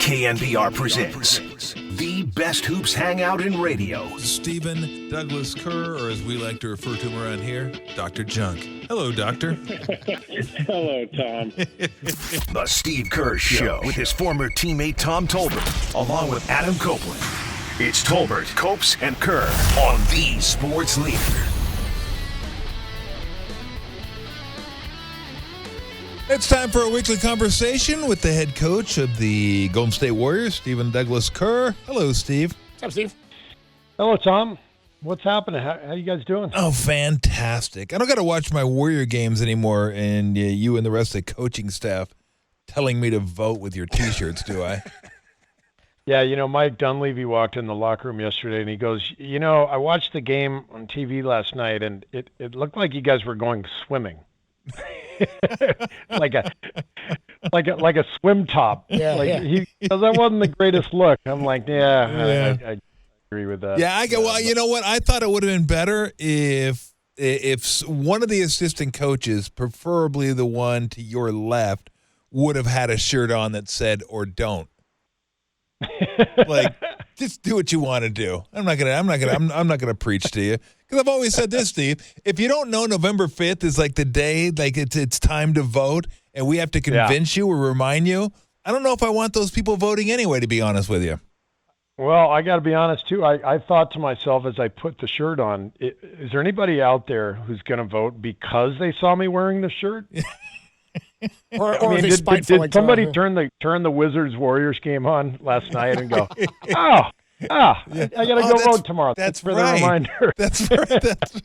KNBR presents the best hoops hangout in radio. Stephen Douglas Kerr, or as we like to refer to him around here, Dr. Junk. Hello, Doctor. Hello, Tom. The Steve Kerr Show with his former teammate Tom Tolbert, along with Adam Copeland. It's Tolbert, Copes, and Kerr on the Sports Leader. It's time for a weekly conversation with the head coach of the Golden State Warriors, Stephen Douglas Kerr. Hello, Steve. What's up, Steve? Hello, Tom. What's happening? How you guys doing? Oh, fantastic. I don't got to watch my Warrior games anymore, and you and the rest of the coaching staff telling me to vote with your T-shirts, do I? Yeah, Mike Dunleavy walked in the locker room yesterday, and he goes, I watched the game on TV last night, and it looked like you guys were going swimming. like a swim top. Yeah, He goes, that wasn't the greatest look. I'm like, I agree with that. Yeah, well, you know what? I thought it would have been better if one of the assistant coaches, preferably the one to your left, would have had a shirt on that said "or don't." Like, just do what you want to do. I'm not gonna preach to you, because I've always said this, Steve. If you don't know November 5th is like the day, like it's time to vote, and we have to convince you or remind you, I don't know if I want those people voting anyway, to be honest with you. Well, I got to be honest too. I thought to myself as I put the shirt on, is there anybody out there who's going to vote because they saw me wearing the shirt? Did somebody turn the Wizards Warriors game on last night and go, I gotta go vote tomorrow? That's for right. the reminder. That's right.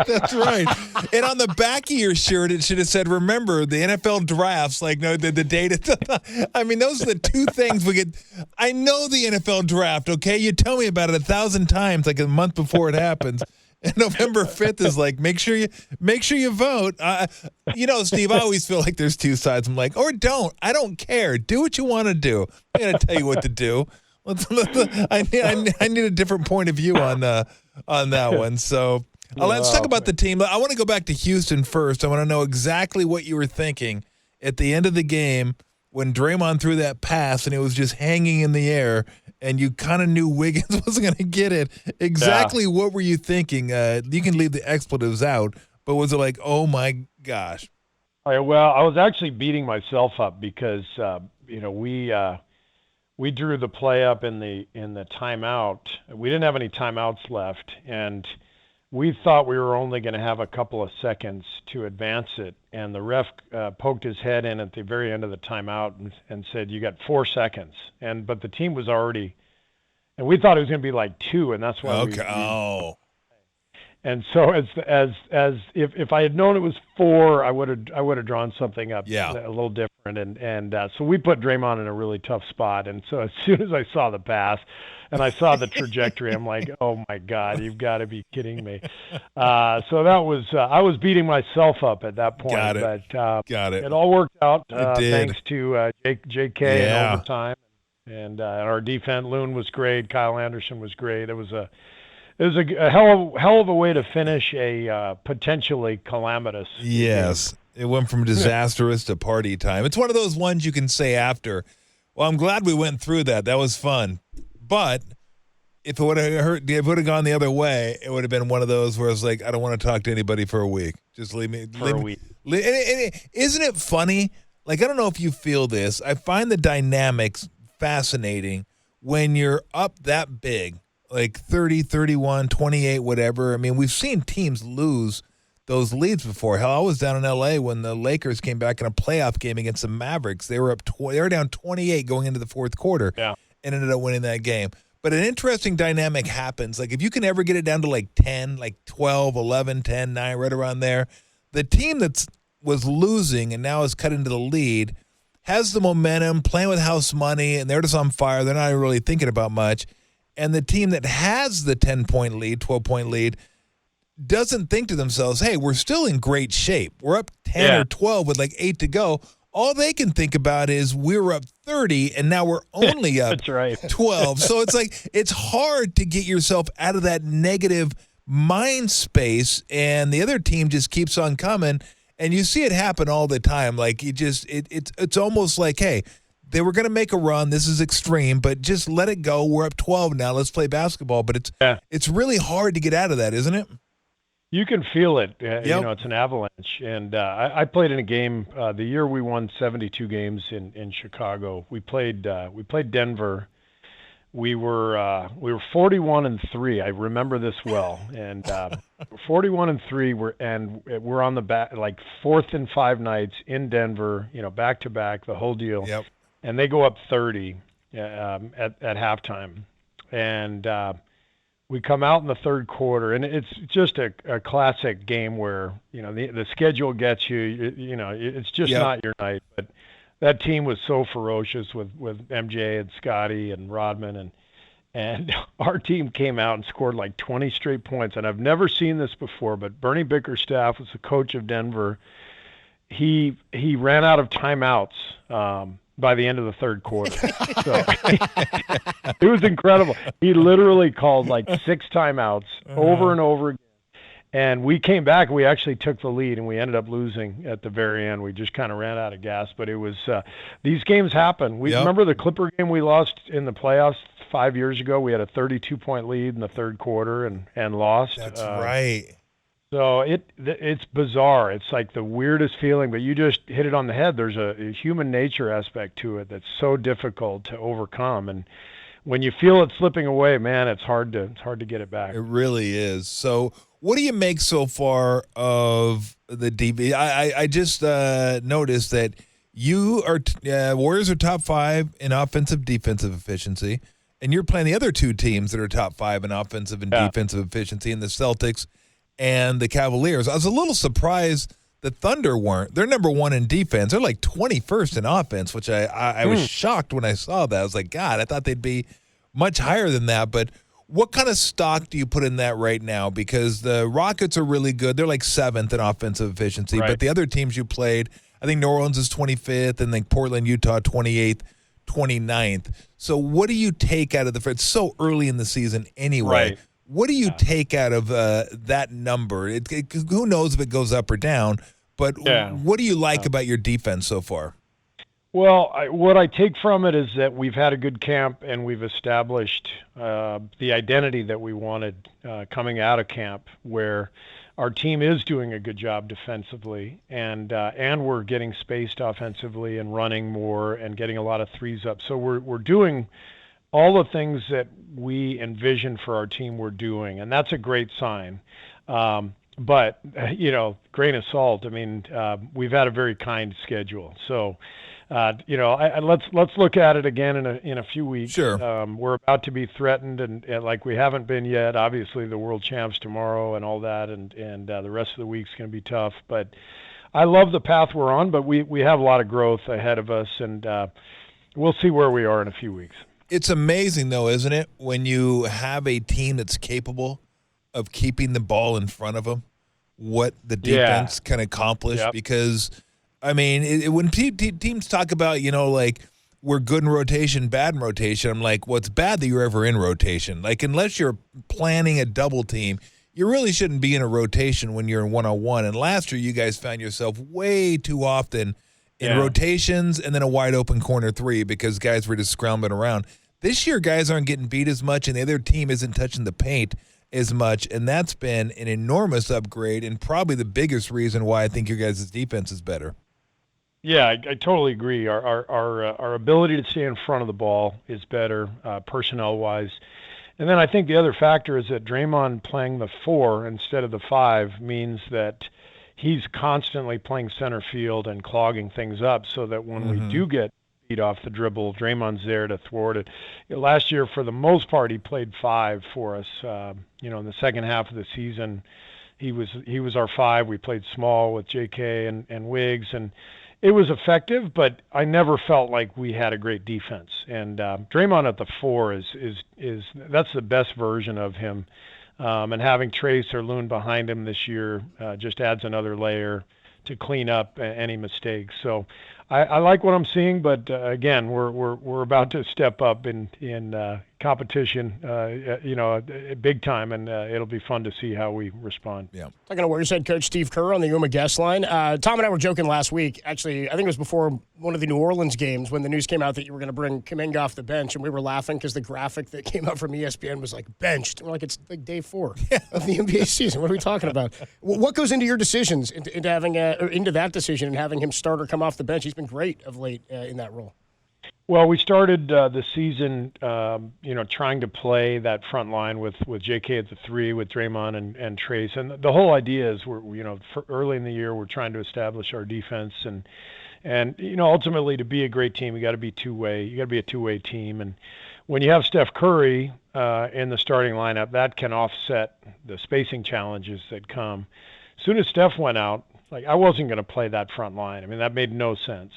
That's right. And on the back of your shirt, it should have said, "Remember the NFL drafts." Like, no, the date. I mean, those are the two things we get. I know the NFL draft. Okay, you tell me about it 1,000 times, like a month before it happens. And November 5th is like, make sure you vote. Steve, I always feel like there's two sides. I'm like, or don't. I don't care. Do what you want to do. I'm going to tell you what to do. I need a different point of view on that one. So let's talk about the team. I want to go back to Houston first. I want to know exactly what you were thinking at the end of the game when Draymond threw that pass and it was just hanging in the air, and you kind of knew Wiggins wasn't going to get it. Exactly what were you thinking? You can leave the expletives out, but was it like, oh my gosh? Well, I was actually beating myself up because we drew the play up in the timeout. We didn't have any timeouts left, and we thought we were only going to have a couple of seconds to advance it. And the ref poked his head in at the very end of the timeout and said, "You got 4 seconds." But the team was already, and we thought it was going to be like 2, and that's why. Okay. And so if I had known it was 4, I would have drawn something up a little different. And so we put Draymond in a really tough spot. And so as soon as I saw the pass and I saw the trajectory, I'm like, oh my God, you've got to be kidding me. So that was I was beating myself up at that point. Got it. But Got it. It all worked out thanks to JK in overtime. And our defense, Loon was great. Kyle Anderson was great. It was a hell of a way to finish a potentially calamitous. Yes. It went from disastrous to party time. It's one of those ones you can say after, well, I'm glad we went through that. That was fun. But if it would have gone the other way, it would have been one of those where it's like, I don't want to talk to anybody for a week. Just leave me. For a week. Isn't it funny? Like, I don't know if you feel this. I find the dynamics fascinating when you're up that big. Like 30, 31, 28, whatever. I mean, we've seen teams lose those leads before. Hell, I was down in L.A. when the Lakers came back in a playoff game against the Mavericks. They were down 28 going into the fourth quarter and ended up winning that game. But an interesting dynamic happens. Like, if you can ever get it down to like 10, like 12, 11, 10, 9, right around there, the team that was losing and now is cut into the lead has the momentum, playing with house money, and they're just on fire. They're not really thinking about much. And the team that has the 10-point lead, 12-point lead, doesn't think to themselves, hey, we're still in great shape. We're up 10 or 12 with like 8 to go. All they can think about is we were up 30 and now we're only up 12. So it's like it's hard to get yourself out of that negative mind space, and the other team just keeps on coming. And you see it happen all the time. Like it's almost like, hey, they were going to make a run. This is extreme, but just let it go. We're up 12 now. Let's play basketball. But it's really hard to get out of that, isn't it? You can feel it. It's an avalanche. And I played in a game the year we won 72 games in Chicago. We played Denver. We were 41-3. I remember this well. And 41-3. We're on the back, like 4th and 5 nights in Denver. Back to back, the whole deal. Yep. And they go up 30 at halftime. And we come out in the third quarter, and it's just a classic game where the schedule gets you. It's just not your night. But that team was so ferocious with MJ and Scotty and Rodman, and our team came out and scored like 20 straight points. And I've never seen this before. But Bernie Bickerstaff was the coach of Denver. He ran out of timeouts by the end of the third quarter. So it was incredible. He literally called like 6 timeouts over and over again. And we came back. We actually took the lead, and we ended up losing at the very end. We just kind of ran out of gas. But it was these games happen. We remember the Clipper game we lost in the playoffs 5 years ago. We had a 32-point lead in the third quarter and lost. That's right. So it's bizarre. It's like the weirdest feeling, but you just hit it on the head. There's a human nature aspect to it that's so difficult to overcome, and when you feel it slipping away, man, it's hard to get it back. It really is. So, what do you make so far of the DB? I just noticed that you are Warriors are top 5 in offensive defensive efficiency, and you're playing the other 2 teams that are top 5 in offensive and defensive efficiency, in the Celtics and the Cavaliers. I was a little surprised the Thunder weren't. They're number 1 in defense. They're like 21st in offense, which I was shocked when I saw that. I was like, God, I thought they'd be much higher than that. But what kind of stock do you put in that right now? Because the Rockets are really good. They're like 7th in offensive efficiency. Right. But the other teams you played, I think New Orleans is 25th, and then Portland, Utah, 28th, 29th. So what do you take out of the – it's so early in the season anyway. Right. What do you take out of that number? Who knows if it goes up or down, but what do you like about your defense so far? Well, what I take from it is that we've had a good camp, and we've established the identity that we wanted coming out of camp, where our team is doing a good job defensively, and we're getting spaced offensively and running more and getting a lot of threes up. So we're doing all the things that we envision for our team we're doing, and that's a great sign. But, grain of salt, I mean, we've had a very kind schedule. So, let's look at it again in a few weeks. Sure. We're about to be threatened, and like we haven't been yet. Obviously, the world champs tomorrow and all that, and the rest of the week's going to be tough. But I love the path we're on, but we have a lot of growth ahead of us, and we'll see where we are in a few weeks. It's amazing, though, isn't it, when you have a team that's capable of keeping the ball in front of them, what the defense can accomplish? Yep. Because, I mean, when teams talk about, like, we're good in rotation, bad in rotation, I'm like, well, it's bad that you're ever in rotation. Like, unless you're planning a double team, you really shouldn't be in a rotation when you're in one-on-one. And last year, you guys found yourself way too often in rotations and then a wide-open corner 3 because guys were just scrambling around. This year, guys aren't getting beat as much, and the other team isn't touching the paint as much, and that's been an enormous upgrade and probably the biggest reason why I think your guys' defense is better. Yeah, I totally agree. Our ability to stay in front of the ball is better personnel-wise. And then I think the other factor is that Draymond playing the 4 instead of the 5 means that he's constantly playing center field and clogging things up so that when we do get beat off the dribble, Draymond's there to thwart it. Last year, for the most part, he played 5 for us. In the second half of the season, he was our 5. We played small with J.K. and Wiggs, and it was effective, but I never felt like we had a great defense. And Draymond at the 4 is that's the best version of him. And having Trace or Loon behind him this year just adds another layer to clean up any mistakes. So I like what I'm seeing, but again, we're about to step up in competition, big time, and it'll be fun to see how we respond. Yeah. Talking to Warriors head coach Steve Kerr on the Yuma guest line. Tom and I were joking last week. Actually, I think it was before one of the New Orleans games when the news came out that you were going to bring Kuminga off the bench, and we were laughing because the graphic that came out from ESPN was like benched. And we're like, it's like day 4 of the NBA season. What are we talking about? What goes into your decisions, into having into that decision and having him start or come off the bench? He's been great of late in that role. Well, we started the season, trying to play that front line with J.K. at the 3, with Draymond and Trace. And the whole idea is early in the year, we're trying to establish our defense and ultimately to be a great team, you got to be two-way. You got to be a two-way team. And when you have Steph Curry in the starting lineup, that can offset the spacing challenges that come. As soon as Steph went out, I wasn't going to play that front line. I mean, that made no sense.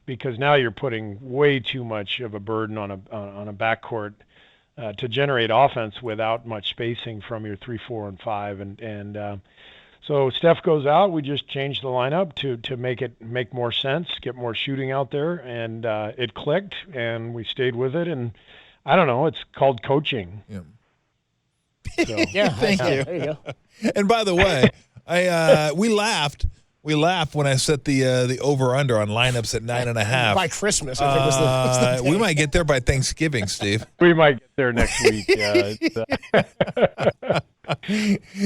Because now you're putting way too much of a burden on a backcourt to generate offense without much spacing from your 3, 4, and 5. And so Steph goes out. We just changed the lineup to make it make more sense, get more shooting out there, and it clicked, and we stayed with it. And I don't know, it's called coaching. Yeah. So, Thank you. There you go. And by the way, we laughed. We laughed when I set the over-under on lineups at 9.5. By Christmas, I think was the we might get there by Thanksgiving, Steve. We might get there next week.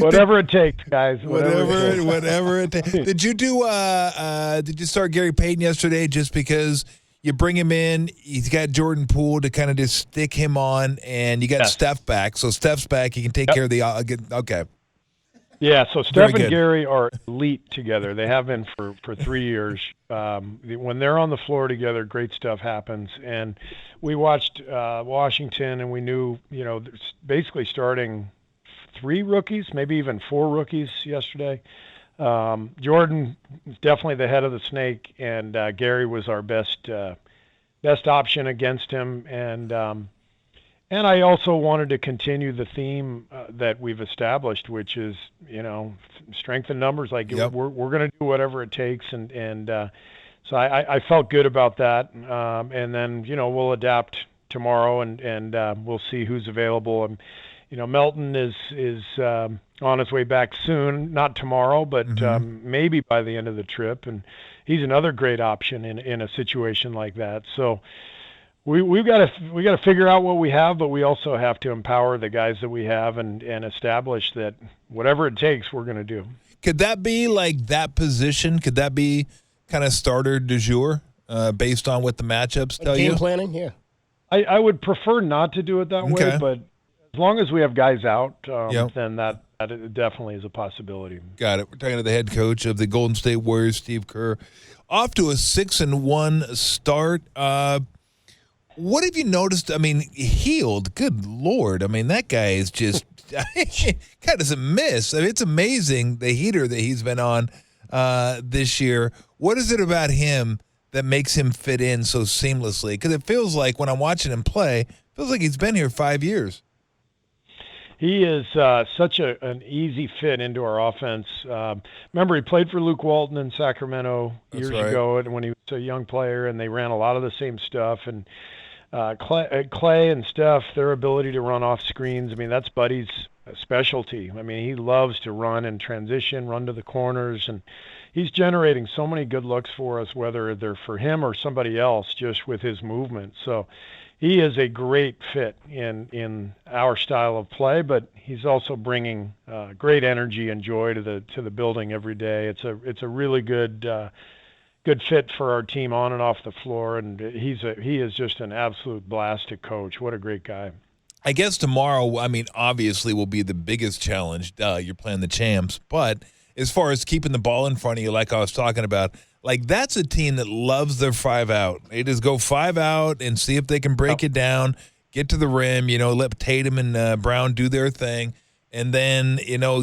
Whatever it takes, guys. Whatever it takes. Did you start Gary Payton yesterday just because you bring him in, he's got Jordan Poole to kind of just stick him on, and you got Steph back. So Steph's back. He can take care of the okay. Yeah, so Steph and Gary are elite together. They have been for 3 years. When they're on the floor together, great stuff happens. And we watched Washington, and we knew, basically starting 3 rookies, maybe even 4 rookies yesterday. Jordan is definitely the head of the snake, and Gary was our best option against him. And I also wanted to continue the theme that we've established, which is, strength in numbers. We're going to do whatever it takes, and so I felt good about that. And then we'll adapt tomorrow, and we'll see who's available. And Melton is on his way back soon, not tomorrow, but maybe by the end of the trip. And he's another great option in a situation like that. So. We've got to figure out what we have, but we also have to empower the guys that we have and establish that whatever it takes, we're going to do. Could that be like that position? Could that be kind of starter du jour based on what the matchups tell you? Game planning, yeah. I would prefer not to do it that way, but as long as we have guys out, then that definitely is a possibility. Got it. We're talking to the head coach of the Golden State Warriors, Steve Kerr. Off to a 6-1 start. What have you noticed? I mean, Hield, good Lord. I mean, that guy is just kind of a miss. I mean, it's amazing the heater that he's been on this year. What is it about him that makes him fit in so seamlessly? Because it feels like when I'm watching him play, it feels like he's been here 5 years. He is such an easy fit into our offense. Remember, he played for Luke Walton in Sacramento years ago when he was a young player, and they ran a lot of the same stuff. And Clay and Steph, their ability to run off screens, I mean, that's Buddy's specialty. I mean, he loves to run and transition, run to the corners, and he's generating so many good looks for us, whether they're for him or somebody else, just with his movement. So he is a great fit in our style of play, but he's also bringing great energy and joy to the building every day. It's a really good fit for our team on and off the floor, and he is just an absolute blast to coach. What a great guy. I guess tomorrow, I mean, obviously will be the biggest challenge. You're playing the champs. But as far as keeping the ball in front of you, like I was talking about, like that's a team that loves their 5 out. They just go 5 out and see if they can break it down, get to the rim, let Tatum and Brown do their thing, and then,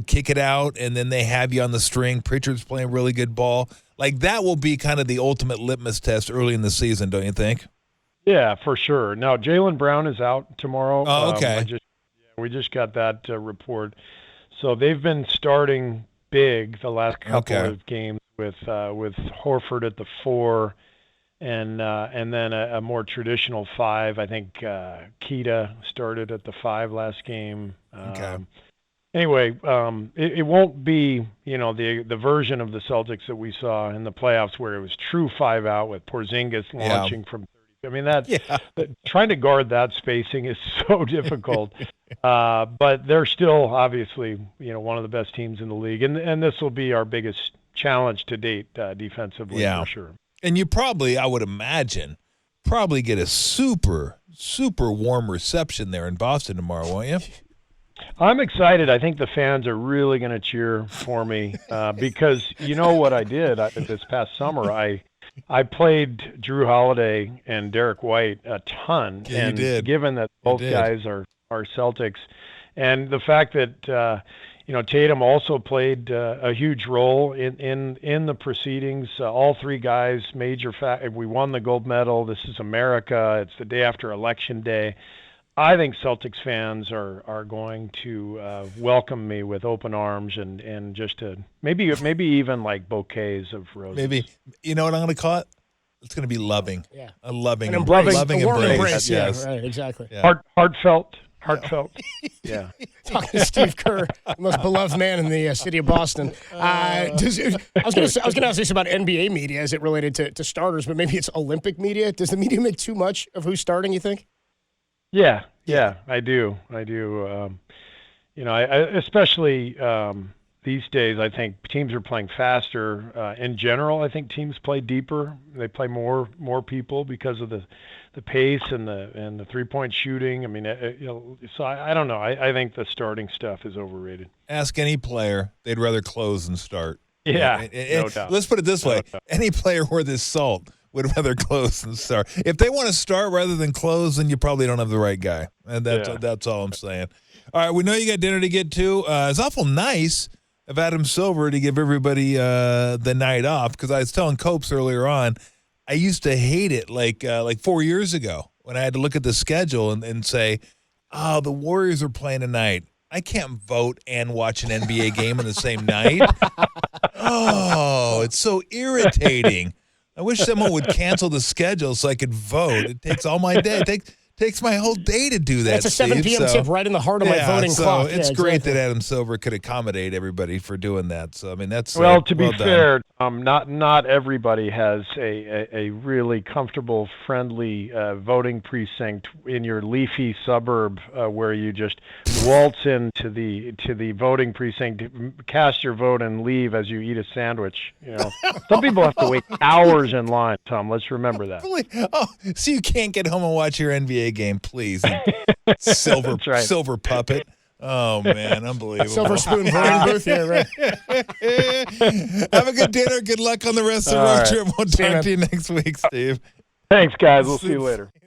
kick it out, and then they have you on the string. Pritchard's playing really good ball. Like that will be kind of the ultimate litmus test early in the season, don't you think? Yeah, for sure. Now, Jaylen Brown is out tomorrow. Oh, okay. We just got that report. So they've been starting big the last couple of games with Horford at the 4 and then a more traditional 5. I think Keita started at the 5 last game. Okay. Anyway, it won't be, the version of the Celtics that we saw in the playoffs where it was true 5 out with Porzingis launching from 30. I mean, trying to guard that spacing is so difficult. But they're still obviously, one of the best teams in the league, and this will be our biggest challenge to date defensively for sure. And you probably, I would imagine, get a super, super warm reception there in Boston tomorrow, won't you? I'm excited. I think the fans are really going to cheer for me because you know what I did this past summer. I played Drew Holiday and Derek White a ton, and you did. Given that both guys are Celtics, and the fact that Tatum also played a huge role in the proceedings. All 3 guys, major fact. We won the gold medal. This is America. It's the day after Election Day. I think Celtics fans are going to welcome me with open arms and just maybe even like bouquets of roses. Maybe, you know what I'm going to call it? It's going to be loving. Yeah. A loving embrace. Loving embrace. Yes. Yeah, right, exactly. Yeah. Heartfelt. Yeah. Talking to Steve Kerr, the most beloved man in the city of Boston. I was going to ask this about NBA media as it related to starters, but maybe it's Olympic media. Does the media make too much of who's starting, you think? Yeah, I do. I especially these days, I think teams are playing faster. In general, I think teams play deeper. They play more people because of the pace and the 3-point shooting. I mean, so I don't know. I think the starting stuff is overrated. Ask any player; they'd rather close than start. Yeah, no doubt. Let's put it this way: any player worth his salt would rather close than start. If they want to start rather than close, then you probably don't have the right guy. And that's all I'm saying. All right, we know you got dinner to get to. It's awful nice of Adam Silver to give everybody the night off, because I was telling Copes earlier on, I used to hate it like 4 years ago when I had to look at the schedule and say, oh, the Warriors are playing tonight. I can't vote and watch an NBA game on the same night. Oh, it's so irritating. I wish someone would cancel the schedule so I could vote. It takes all my day. It takes my whole day to do that. It's a 7 p.m. tip right in the heart of my voting clock. It's great that Adam Silver could accommodate everybody for doing that. So I mean, that's to be fair, not everybody has a really comfortable, friendly voting precinct in your leafy suburb where you just waltz into the voting precinct, cast your vote, and leave as you eat a sandwich. Some people have to wait hours in line. Tom, let's remember that. Oh, so you can't get home and watch your NBA game, please? Silver puppet. Oh man, unbelievable. Silver spoon voting booth. Yeah, right. Have a good dinner. Good luck on the rest of the road trip. We'll talk to you next week, Steve. Thanks, guys. We'll see you later.